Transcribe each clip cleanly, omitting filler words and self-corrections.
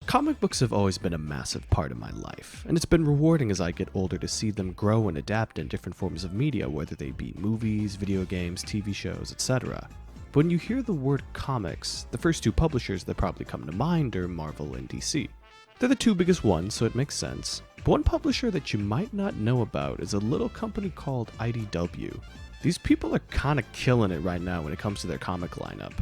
Comic books have always been a massive part of my life, and it's been rewarding as I get older to see them grow and adapt in different forms of media, whether they be movies, video games, TV shows, etc. But when you hear the word comics, the first two publishers that probably come to mind are Marvel and DC. They're the two biggest ones, so it makes sense. But one publisher that you might not know about is a little company called IDW. These people are kinda killing it right now when it comes to their comic lineup.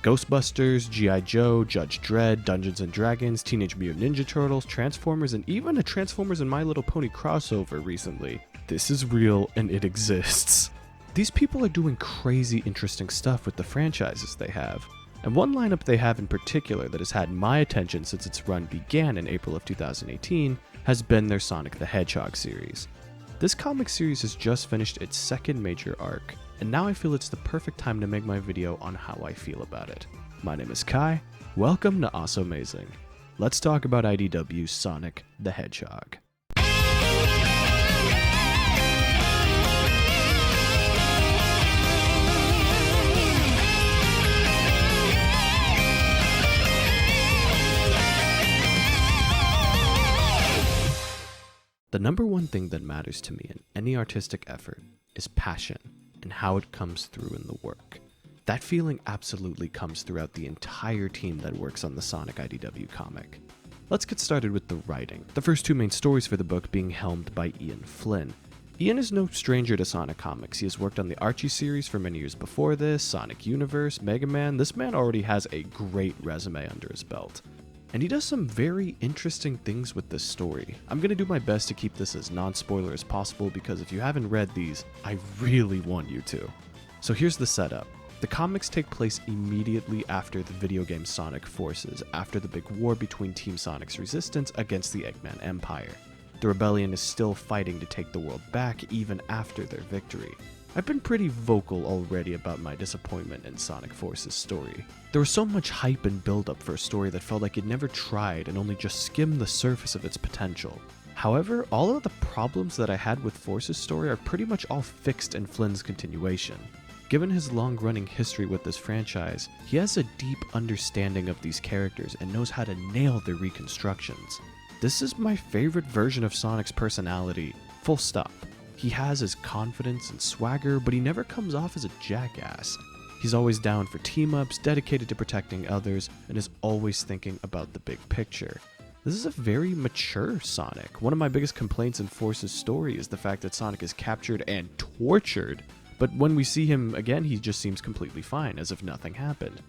Ghostbusters, G.I. Joe, Judge Dredd, Dungeons & Dragons, Teenage Mutant Ninja Turtles, Transformers, and even a Transformers and My Little Pony crossover recently. This is real and it exists. These people are doing crazy interesting stuff with the franchises they have. And one lineup they have in particular that has had my attention since its run began in April of 2018 has been their Sonic the Hedgehog series. This comic series has just finished its second major arc, and now I feel it's the perfect time to make my video on how I feel about it. My name is Kai, welcome to Awesomazing. Let's talk about IDW's Sonic the Hedgehog. The number one thing that matters to me in any artistic effort is passion and how it comes through in the work. That feeling absolutely comes throughout the entire team that works on the Sonic IDW comic. Let's get started with the writing, the first two main stories for the book being helmed by Ian Flynn. Ian is no stranger to Sonic comics. He has worked on the Archie series for many years before this, Sonic Universe, Mega Man. This man already has a great resume under his belt. And he does some very interesting things with this story. I'm going to do my best to keep this as non-spoiler as possible because if you haven't read these, I really want you to. So here's the setup. The comics take place immediately after the video game Sonic Forces, after the big war between Team Sonic's resistance against the Eggman Empire. The rebellion is still fighting to take the world back even after their victory. I've been pretty vocal already about my disappointment in Sonic Force's story. There was so much hype and build-up for a story that felt like it never tried and only just skimmed the surface of its potential. However, all of the problems that I had with Force's story are pretty much all fixed in Flynn's continuation. Given his long-running history with this franchise, he has a deep understanding of these characters and knows how to nail their reconstructions. This is my favorite version of Sonic's personality, full stop. He has his confidence and swagger, but he never comes off as a jackass. He's always down for team-ups, dedicated to protecting others, and is always thinking about the big picture. This is a very mature Sonic. One of my biggest complaints in Force's story is the fact that Sonic is captured and tortured, but when we see him again, he just seems completely fine, as if nothing happened.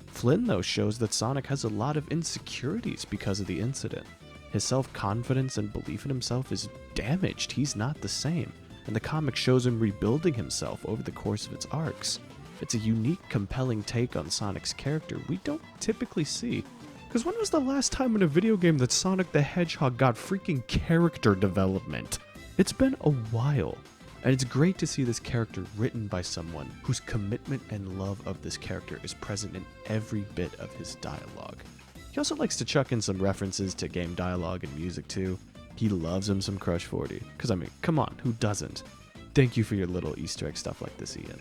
Flynn, though, shows that Sonic has a lot of insecurities because of the incident. His self-confidence and belief in himself is damaged. He's not the same. And the comic shows him rebuilding himself over the course of its arcs. It's a unique, compelling take on Sonic's character we don't typically see. Because when was the last time in a video game that Sonic the Hedgehog got freaking character development? It's been a while. And it's great to see this character written by someone whose commitment and love of this character is present in every bit of his dialogue. He also likes to chuck in some references to game dialogue and music too. He loves him some Crush 40, because I mean, come on, who doesn't? Thank you for your little Easter egg stuff like this, Ian.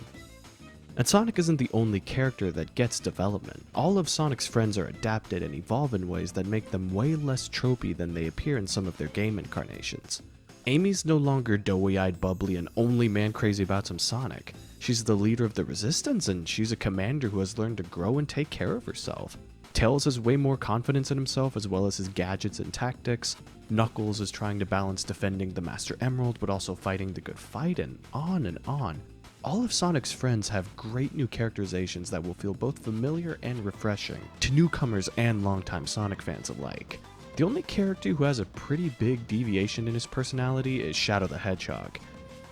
And Sonic isn't the only character that gets development. All of Sonic's friends are adapted and evolve in ways that make them way less tropey than they appear in some of their game incarnations. Amy's no longer doughy-eyed, bubbly, and only man crazy about some Sonic. She's the leader of the Resistance, and she's a commander who has learned to grow and take care of herself. Tails has way more confidence in himself as well as his gadgets and tactics. Knuckles is trying to balance defending the Master Emerald but also fighting the good fight, and on and on. All of Sonic's friends have great new characterizations that will feel both familiar and refreshing to newcomers and longtime Sonic fans alike. The only character who has a pretty big deviation in his personality is Shadow the Hedgehog.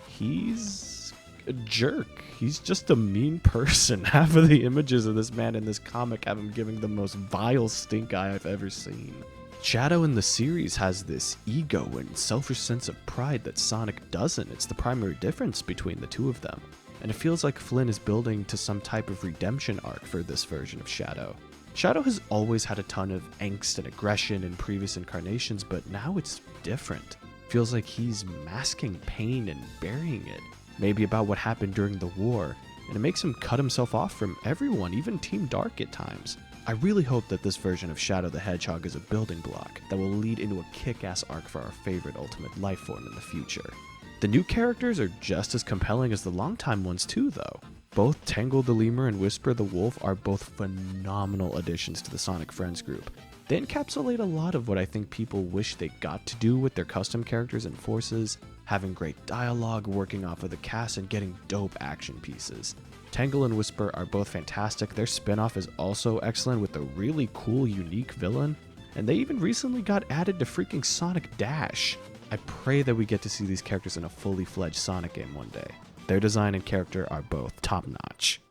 He's a jerk. He's just a mean person. Half of the images of this man in this comic have him giving the most vile stink eye I've ever seen. Shadow in the series has this ego and selfish sense of pride that Sonic doesn't. It's the primary difference between the two of them. And it feels like Flynn is building to some type of redemption arc for this version of Shadow. Shadow has always had a ton of angst and aggression in previous incarnations, but now it's different. Feels like he's masking pain and burying it. Maybe about what happened during the war, and it makes him cut himself off from everyone, even Team Dark at times. I really hope that this version of Shadow the Hedgehog is a building block that will lead into a kick-ass arc for our favorite ultimate life form in the future. The new characters are just as compelling as the longtime ones too, though. Both Tangle the Lemur and Whisper the Wolf are both phenomenal additions to the Sonic Friends group. They encapsulate a lot of what I think people wish they got to do with their custom characters and forces, having great dialogue, working off of the cast, and getting dope action pieces. Tangle and Whisper are both fantastic. Their spin-off is also excellent with a really cool, unique villain, and they even recently got added to freaking Sonic Dash. I pray that we get to see these characters in a fully fledged Sonic game one day. Their design and character are both top-notch.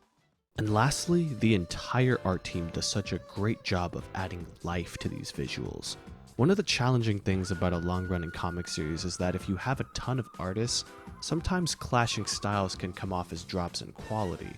And lastly, the entire art team does such a great job of adding life to these visuals. One of the challenging things about a long-running comic series is that if you have a ton of artists, sometimes clashing styles can come off as drops in quality.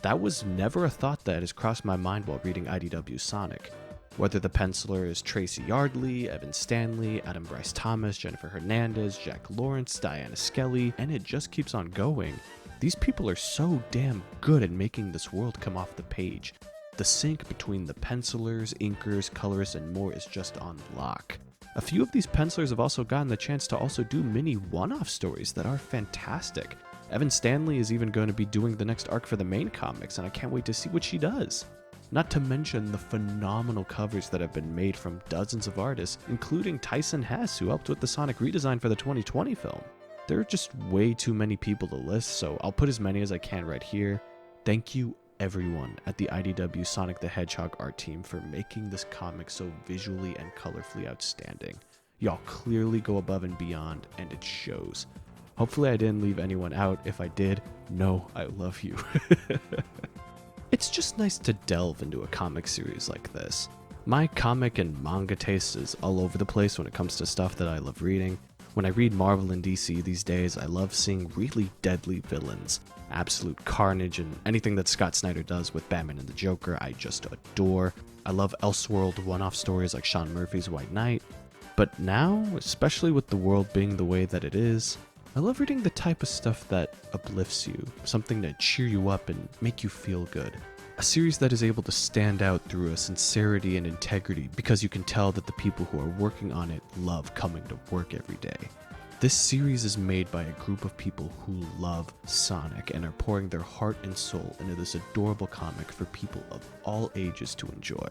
That was never a thought that has crossed my mind while reading IDW Sonic. Whether the penciler is Tracy Yardley, Evan Stanley, Adam Bryce Thomas, Jennifer Hernandez, Jack Lawrence, Diana Skelly, and it just keeps on going. These people are so damn good at making this world come off the page. The sync between the pencilers, inkers, colorists, and more is just on lock. A few of these pencilers have also gotten the chance to also do mini one-off stories that are fantastic. Evan Stanley is even going to be doing the next arc for the main comics, and I can't wait to see what she does. Not to mention the phenomenal covers that have been made from dozens of artists, including Tyson Hess, who helped with the Sonic redesign for the 2020 film. There are just way too many people to list, so I'll put as many as I can right here. Thank you everyone at the IDW Sonic the Hedgehog art team for making this comic so visually and colorfully outstanding. Y'all clearly go above and beyond, and it shows. Hopefully I didn't leave anyone out. If I did, no, I love you. It's just nice to delve into a comic series like this. My comic and manga taste is all over the place when it comes to stuff that I love reading. When I read Marvel and DC these days, I love seeing really deadly villains, absolute carnage, and anything that Scott Snyder does with Batman and the Joker I just adore. I love Elseworld one-off stories like Sean Murphy's White Knight. But now, especially with the world being the way that it is, I love reading the type of stuff that uplifts you, something to cheer you up and make you feel good. A series that is able to stand out through a sincerity and integrity because you can tell that the people who are working on it love coming to work every day. This series is made by a group of people who love Sonic and are pouring their heart and soul into this adorable comic for people of all ages to enjoy.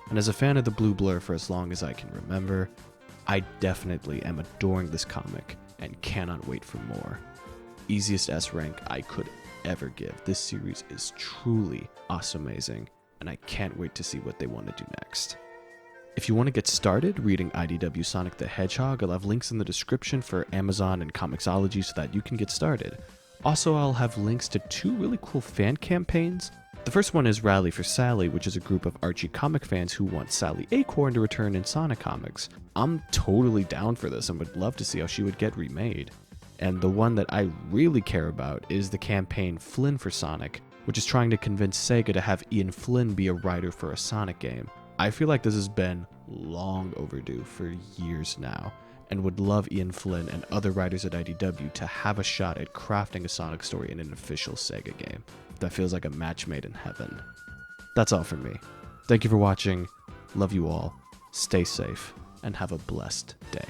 And as a fan of the Blue Blur for as long as I can remember, I definitely am adoring this comic and cannot wait for more. Easiest S rank I could ever give. This series is truly awesome-azing, and I can't wait to see what they want to do next. If you want to get started reading IDW Sonic the Hedgehog, I'll have links in the description for Amazon and Comixology so that you can get started. Also, I'll have links to 2 really cool fan campaigns. The first one is Rally for Sally, which is a group of Archie comic fans who want Sally Acorn to return in Sonic comics. I'm totally down for this and would love to see how she would get remade. And the one that I really care about is the campaign Flynn for Sonic, which is trying to convince Sega to have Ian Flynn be a writer for a Sonic game. I feel like this has been long overdue for years now, and would love Ian Flynn and other writers at IDW to have a shot at crafting a Sonic story in an official Sega game. That feels like a match made in heaven. That's all from me. Thank you for watching, love you all, stay safe, and have a blessed day.